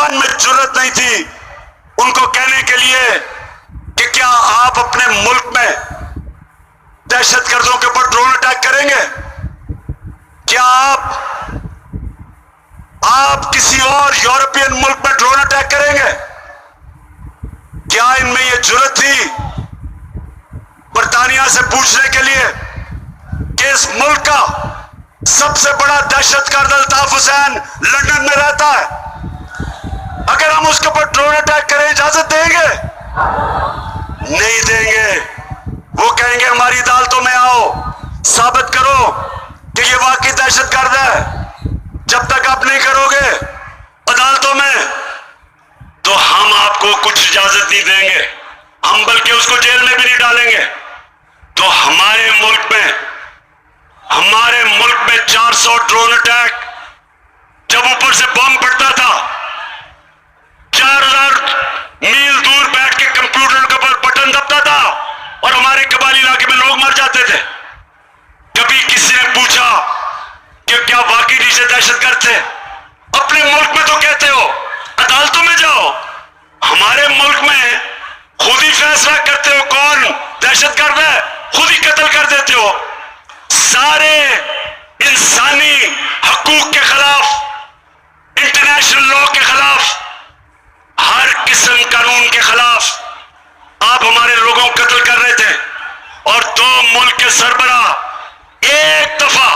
जुबान में जुर्रत नहीं थी उनको कहने के लिए कि क्या आप अपने मुल्क में दहशतगर्दों के ऊपर ड्रोन अटैक करेंगे? क्या आप किसी और यूरोपियन मुल्क में ड्रोन अटैक करेंगे? क्या इनमें यह जुर्रत थी बरतानिया से पूछने के लिए कि इस मुल्क का सबसे बड़ा दहशतगर्द अल्ताफ हुसैन लंदन में रहता है, अगर हम उसके ऊपर ड्रोन अटैक करें इजाजत देंगे? नहीं देंगे। वो कहेंगे हमारी अदालतों में आओ, साबित करो कि ये वाकई दहशतगर्द है। जब तक आप नहीं करोगे अदालतों में तो हम आपको कुछ इजाजत नहीं देंगे, हम बल्कि उसको जेल में भी नहीं डालेंगे। तो हमारे मुल्क में 400 ड्रोन अटैक, जब ऊपर से बम पड़ता था 4000 मील दूर बैठ के कंप्यूटर के ऊपर बटन दबता था और हमारे कबाली इलाके में लोग मर जाते थे। कभी किसी ने पूछा कि क्या वाकई नीचे दहशतगर्द थे? अपने मुल्क में तो कहते हो, अदालतों में जाओ, हमारे मुल्क में खुद ही फैसला करते हो कौन दहशतगर्द है, खुद ही कत्ल कर देते हो। सारे इंसानी हकूक के खिलाफ, इंटरनेशनल लॉ के खिलाफ, हर किस्म कानून के खिलाफ आप हमारे लोगों को कत्ल कर रहे थे। और दो मुल्क के सरबराह एक दफा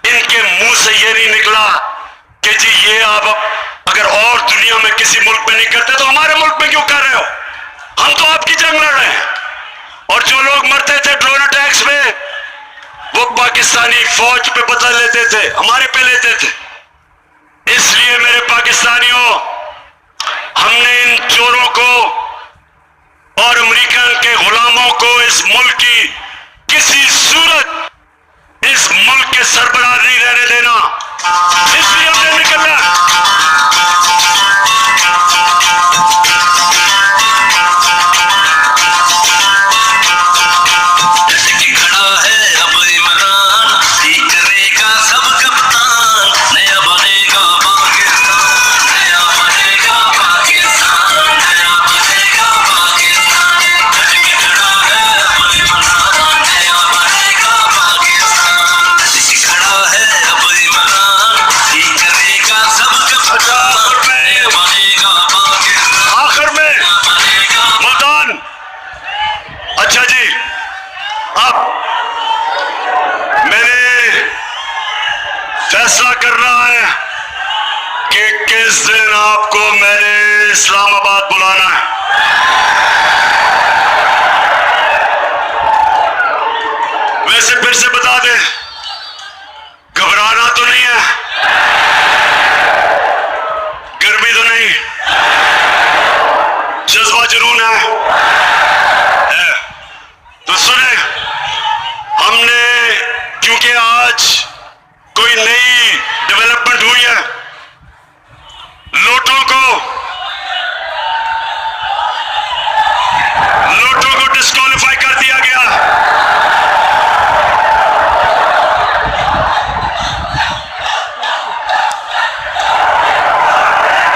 इनके मुंह से ये नहीं निकला कि जी ये आप अगर और दुनिया में किसी मुल्क में नहीं करते तो हमारे मुल्क में क्यों कर रहे हो? हम तो आपकी जंग लड़ रहे हैं। और जो लोग मरते थे ड्रोन अटैक्स में वो पाकिस्तानी फौज पे बदला लेते थे, हमारे पे लेते थे। इसलिए मेरे पाकिस्तानियों, हमने इन चोरों को और अमेरिकन के गुलामों को इस मुल्क की किसी सूरत इस मुल्क के सरबराह नहीं रहने देना। इसलिए हमने निकलना। अच्छा जी, अब मैंने फैसला करना है कि किस दिन आपको मैंने इस्लामाबाद बुलाना है। वैसे फिर से बता दें, घबराना तो नहीं है, गर्मी तो नहीं, जज्बा जुनून है। तो सुने, हमने क्योंकि आज कोई नई डेवलपमेंट हुई है, लोटों को डिस्क्वालीफाई कर दिया गया।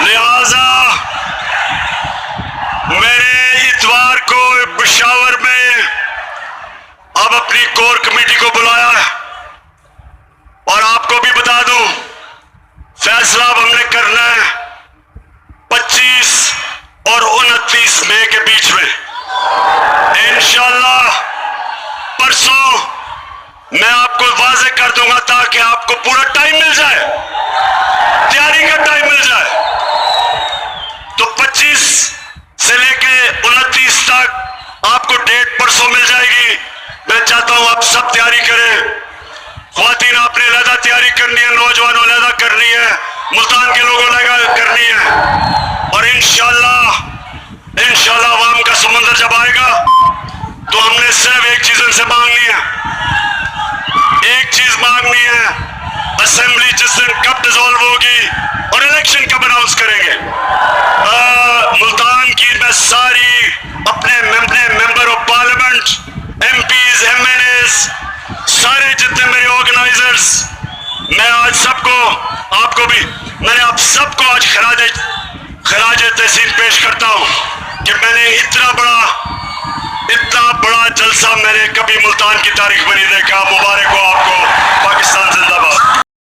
लिहाजा मैंने इतवार को पेशावर में अब अपनी कोर कमेटी को बुलाया है और आपको भी बता दूं, फैसला अब हमने करना है 25 और 29 मई के बीच में। इंशाअल्लाह परसों मैं आपको वाज़ेह कर दूंगा ताकि आपको पूरा टाइम मिल जाए, तैयारी का टाइम मिल जाए। तो 25 से लेके 29 तक आपको डेट परसों मिल जाएगी। मैं चाहता हूं आप सब तैयारी करें। ख्वातीन आपने अलहदा तैयारी करनी है, नौजवानों अलहदा करनी है, मुल्तान के लोगों अलहदा करनी है। और इंशाअल्लाह अवाम का समुंदर जब आएगा तो हमने सिर्फ एक चीज उनसे मांगनी है, एक चीज मांगनी है, असेंबली जिस दिन कब डिसॉल्व होगी और इलेक्शन कब अनाउंस करेंगे। मुल्तान की मैं सारी अपने member of parliament, MPs, MNAs, सारे जितने मेरे ऑर्गेनाइजर्स, मैं आज सबको, आपको भी, मैंने आप सबको आज खराज खराज तहसीन पेश करता हूं कि मैंने इतना बड़ा जलसा मैंने कभी मुल्तान की तारीख में नहीं देखा। मुबारक हो आपको।